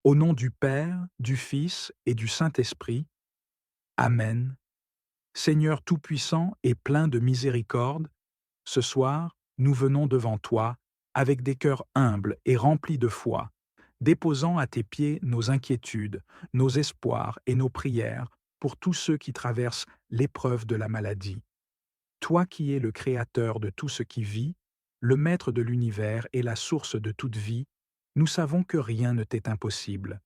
Au nom du Père, du Fils et du Saint-Esprit. Amen. Seigneur Tout-Puissant et plein de miséricorde, ce soir, nous venons devant toi avec des cœurs humbles et remplis de foi, déposant à tes pieds nos inquiétudes, nos espoirs et nos prières pour tous ceux qui traversent l'épreuve de la maladie. Toi qui es le Créateur de tout ce qui vit, le Maître de l'univers et la source de toute vie, nous savons que rien ne t'est impossible.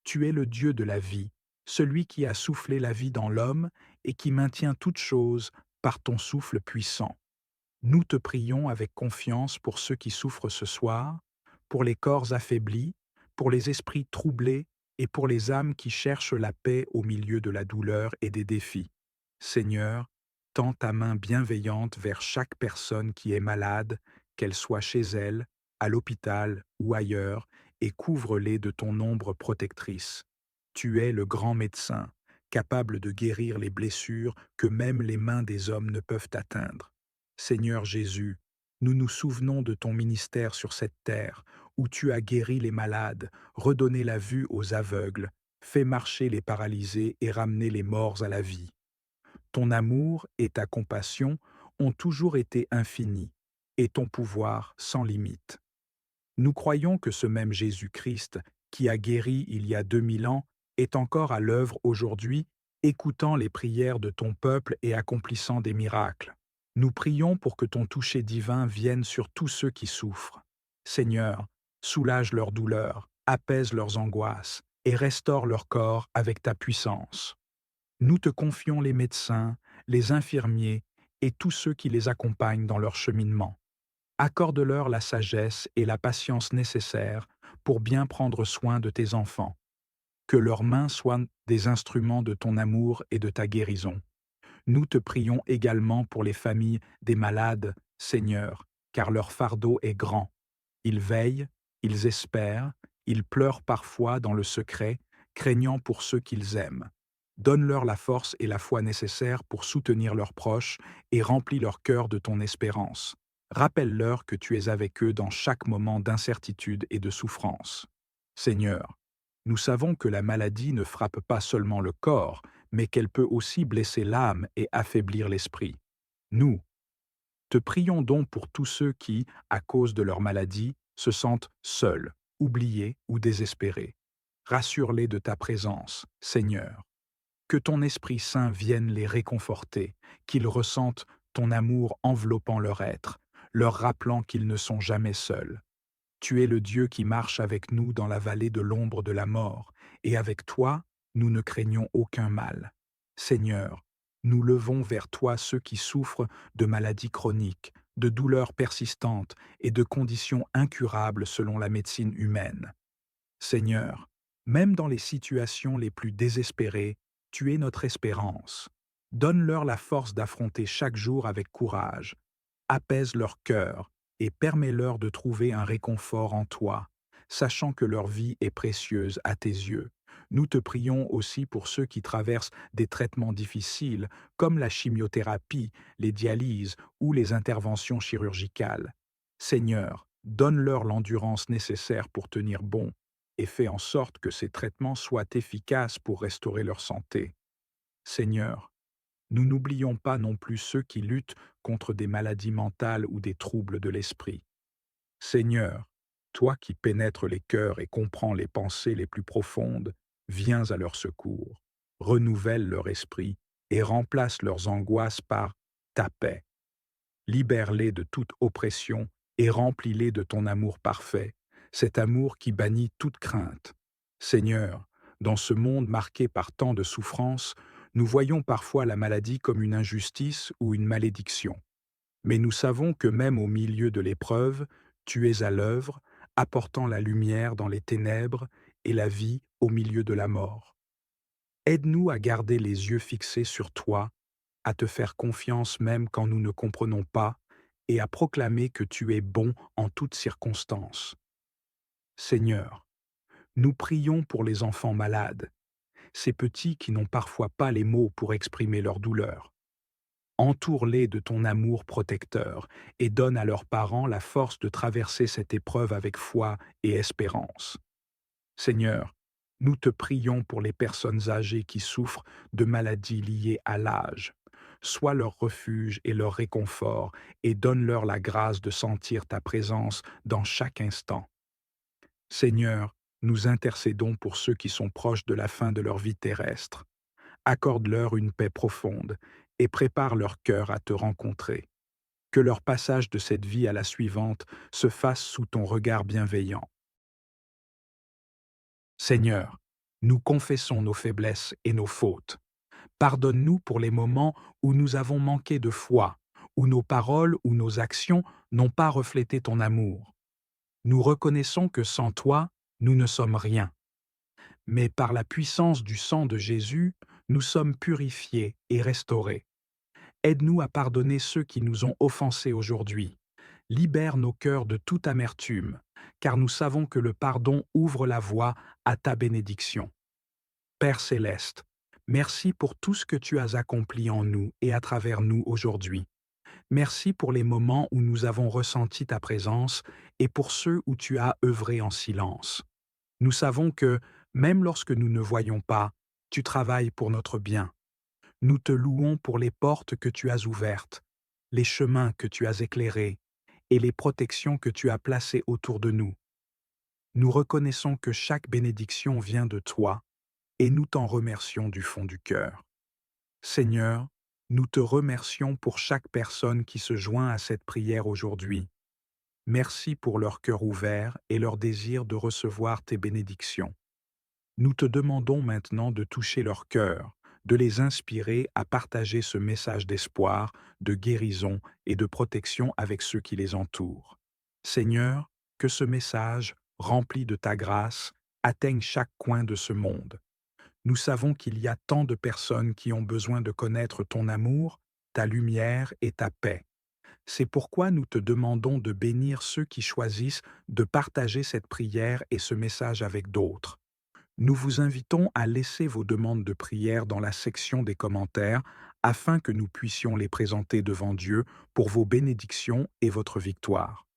Tu es le Dieu de la vie, celui qui a soufflé la vie dans l'homme et qui maintient toutes choses par ton souffle puissant. Nous te prions avec confiance pour ceux qui souffrent ce soir, pour les corps affaiblis, pour les esprits troublés et pour les âmes qui cherchent la paix au milieu de la douleur et des défis. Seigneur, tends ta main bienveillante vers chaque personne qui est malade, qu'elle soit chez elle, à l'hôpital ou ailleurs, et couvre-les de ton ombre protectrice. Tu es le grand médecin, capable de guérir les blessures que même les mains des hommes ne peuvent atteindre. Seigneur Jésus, nous nous souvenons de ton ministère sur cette terre, où tu as guéri les malades, redonné la vue aux aveugles, fait marcher les paralysés et ramené les morts à la vie. Ton amour et ta compassion ont toujours été infinis, et ton pouvoir sans limite. Nous croyons que ce même Jésus-Christ, qui a guéri il y a 2000 ans, est encore à l'œuvre aujourd'hui, écoutant les prières de ton peuple et accomplissant des miracles. Nous prions pour que ton toucher divin vienne sur tous ceux qui souffrent. Seigneur, soulage leurs douleurs, apaise leurs angoisses et restaure leur corps avec ta puissance. Nous te confions les médecins, les infirmiers et tous ceux qui les accompagnent dans leur cheminement. Accorde-leur la sagesse et la patience nécessaires pour bien prendre soin de tes enfants. Que leurs mains soient des instruments de ton amour et de ta guérison. Nous te prions également pour les familles des malades, Seigneur, car leur fardeau est grand. Ils veillent, ils espèrent, ils pleurent parfois dans le secret, craignant pour ceux qu'ils aiment. Donne-leur la force et la foi nécessaires pour soutenir leurs proches et remplis leur cœur de ton espérance. Rappelle-leur que tu es avec eux dans chaque moment d'incertitude et de souffrance. Seigneur, nous savons que la maladie ne frappe pas seulement le corps, mais qu'elle peut aussi blesser l'âme et affaiblir l'esprit. Nous, te prions donc pour tous ceux qui, à cause de leur maladie, se sentent seuls, oubliés ou désespérés. Rassure-les de ta présence, Seigneur. Que ton Esprit Saint vienne les réconforter, qu'ils ressentent ton amour enveloppant leur être, leur rappelant qu'ils ne sont jamais seuls. Tu es le Dieu qui marche avec nous dans la vallée de l'ombre de la mort, et avec toi, nous ne craignons aucun mal. Seigneur, nous levons vers toi ceux qui souffrent de maladies chroniques, de douleurs persistantes et de conditions incurables selon la médecine humaine. Seigneur, même dans les situations les plus désespérées, tu es notre espérance. Donne-leur la force d'affronter chaque jour avec courage. Apaise leur cœur et permets-leur de trouver un réconfort en toi, sachant que leur vie est précieuse à tes yeux. Nous te prions aussi pour ceux qui traversent des traitements difficiles, comme la chimiothérapie, les dialyses ou les interventions chirurgicales. Seigneur, donne-leur l'endurance nécessaire pour tenir bon et fais en sorte que ces traitements soient efficaces pour restaurer leur santé. Seigneur, nous n'oublions pas non plus ceux qui luttent contre des maladies mentales ou des troubles de l'esprit. Seigneur, toi qui pénètres les cœurs et comprends les pensées les plus profondes, viens à leur secours, renouvelle leur esprit et remplace leurs angoisses par ta paix. Libère-les de toute oppression et remplis-les de ton amour parfait, cet amour qui bannit toute crainte. Seigneur, dans ce monde marqué par tant de souffrances, nous voyons parfois la maladie comme une injustice ou une malédiction. Mais nous savons que même au milieu de l'épreuve, tu es à l'œuvre, apportant la lumière dans les ténèbres et la vie au milieu de la mort. Aide-nous à garder les yeux fixés sur toi, à te faire confiance même quand nous ne comprenons pas, et à proclamer que tu es bon en toutes circonstances. Seigneur, nous prions pour les enfants malades, ces petits qui n'ont parfois pas les mots pour exprimer leur douleur. Entoure-les de ton amour protecteur et donne à leurs parents la force de traverser cette épreuve avec foi et espérance. Seigneur, Nous te prions pour les personnes âgées qui souffrent de maladies liées à l'âge. Sois leur refuge et leur réconfort et donne-leur la grâce de sentir ta présence dans chaque instant. Seigneur, nous intercédons pour ceux qui sont proches de la fin de leur vie terrestre. Accorde-leur une paix profonde et prépare leur cœur à te rencontrer. Que leur passage de cette vie à la suivante se fasse sous ton regard bienveillant. Seigneur, nous confessons nos faiblesses et nos fautes. Pardonne-nous pour les moments où nous avons manqué de foi, où nos paroles ou nos actions n'ont pas reflété ton amour. Nous reconnaissons que sans toi, nous ne sommes rien. Mais par la puissance du sang de Jésus, nous sommes purifiés et restaurés. Aide-nous à pardonner ceux qui nous ont offensés aujourd'hui. Libère nos cœurs de toute amertume, car nous savons que le pardon ouvre la voie à ta bénédiction. Père céleste, merci pour tout ce que tu as accompli en nous et à travers nous aujourd'hui. Merci pour les moments où nous avons ressenti ta présence et pour ceux où tu as œuvré en silence. Nous savons que, même lorsque nous ne voyons pas, tu travailles pour notre bien. Nous te louons pour les portes que tu as ouvertes, les chemins que tu as éclairés et les protections que tu as placées autour de nous. Nous reconnaissons que chaque bénédiction vient de toi et nous t'en remercions du fond du cœur. Seigneur, nous te remercions pour chaque personne qui se joint à cette prière aujourd'hui. Merci pour leur cœur ouvert et leur désir de recevoir tes bénédictions. Nous te demandons maintenant de toucher leur cœur, de les inspirer à partager ce message d'espoir, de guérison et de protection avec ceux qui les entourent. Seigneur, que ce message, rempli de ta grâce, atteigne chaque coin de ce monde. Nous savons qu'il y a tant de personnes qui ont besoin de connaître ton amour, ta lumière et ta paix. C'est pourquoi nous te demandons de bénir ceux qui choisissent de partager cette prière et ce message avec d'autres. Nous vous invitons à laisser vos demandes de prière dans la section des commentaires afin que nous puissions les présenter devant Dieu pour vos bénédictions et votre victoire.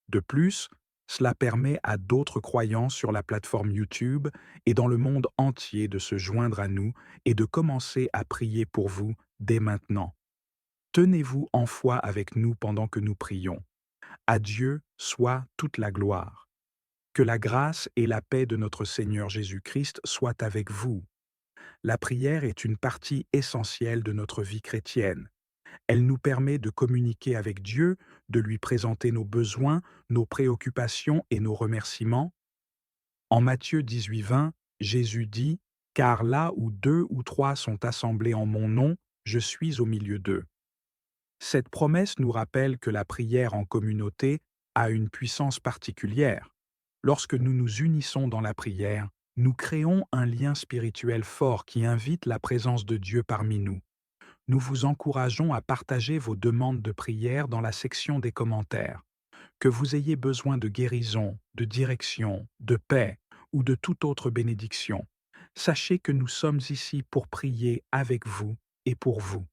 De plus, cela permet à d'autres croyants sur la plateforme YouTube et dans le monde entier de se joindre à nous et de commencer à prier pour vous dès maintenant. Tenez-vous en foi avec nous pendant que nous prions. À Dieu soit toute la gloire. Que la grâce et la paix de notre Seigneur Jésus-Christ soient avec vous. La prière est une partie essentielle de notre vie chrétienne. Elle nous permet de communiquer avec Dieu, de lui présenter nos besoins, nos préoccupations et nos remerciements. En Matthieu 18:20, Jésus dit « Car là où 2 ou 3 sont assemblés en mon nom, je suis au milieu d'eux. » Cette promesse nous rappelle que la prière en communauté a une puissance particulière. Lorsque nous nous unissons dans la prière, nous créons un lien spirituel fort qui invite la présence de Dieu parmi nous. Nous vous encourageons à partager vos demandes de prière dans la section des commentaires. Que vous ayez besoin de guérison, de direction, de paix ou de toute autre bénédiction, sachez que nous sommes ici pour prier avec vous et pour vous.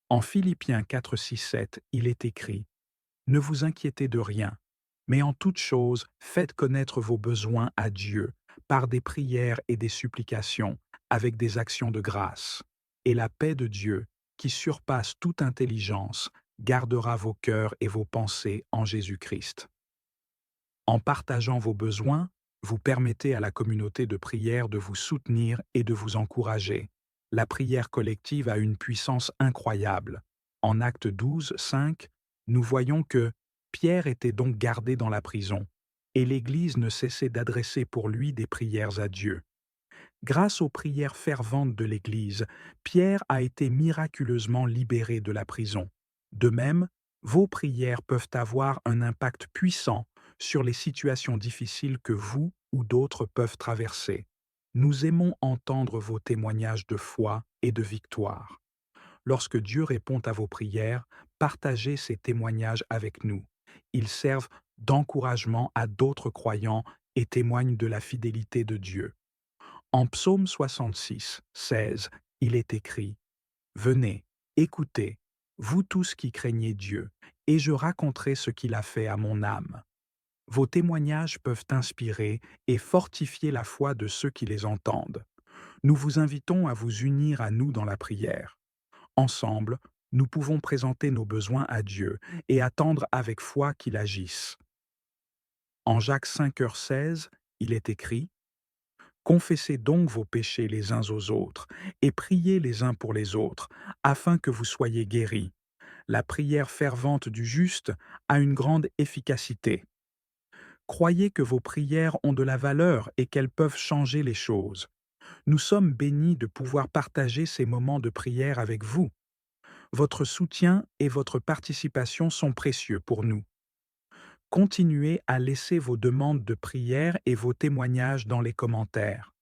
En Philippiens 4, 6, 7, il est écrit « Ne vous inquiétez de rien, mais en toute chose, faites connaître vos besoins à Dieu par des prières et des supplications, avec des actions de grâce. Et la paix de Dieu, qui surpasse toute intelligence, gardera vos cœurs et vos pensées en Jésus-Christ. » En partageant vos besoins, vous permettez à la communauté de prière de vous soutenir et de vous encourager. La prière collective a une puissance incroyable. En Actes 12, 5, nous voyons que Pierre était donc gardé dans la prison, et l'Église ne cessait d'adresser pour lui des prières à Dieu. Grâce aux prières ferventes de l'Église, Pierre a été miraculeusement libéré de la prison. De même, vos prières peuvent avoir un impact puissant sur les situations difficiles que vous ou d'autres peuvent traverser. Nous aimons entendre vos témoignages de foi et de victoire. Lorsque Dieu répond à vos prières, partagez ces témoignages avec nous. Ils servent d'encouragement à d'autres croyants et témoignent de la fidélité de Dieu. En Psaume 66, 16, il est écrit « Venez, écoutez, vous tous qui craignez Dieu, et je raconterai ce qu'il a fait à mon âme. » Vos témoignages peuvent inspirer et fortifier la foi de ceux qui les entendent. Nous vous invitons à vous unir à nous dans la prière. Ensemble, nous pouvons présenter nos besoins à Dieu et attendre avec foi qu'il agisse. En Jacques 5h16, il est écrit: Confessez donc vos péchés les uns aux autres et priez les uns pour les autres, afin que vous soyez guéris. La prière fervente du juste a une grande efficacité. Croyez que vos prières ont de la valeur et qu'elles peuvent changer les choses. Nous sommes bénis de pouvoir partager ces moments de prière avec vous. Votre soutien et votre participation sont précieux pour nous. Continuez à laisser vos demandes de prière et vos témoignages dans les commentaires.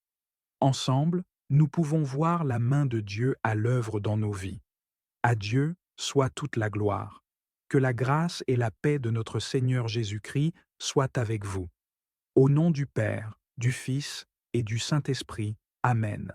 Ensemble, nous pouvons voir la main de Dieu à l'œuvre dans nos vies. À Dieu soit toute la gloire. Que la grâce et la paix de notre Seigneur Jésus-Christ soient avec vous. Au nom du Père, du Fils et du Saint-Esprit. Amen.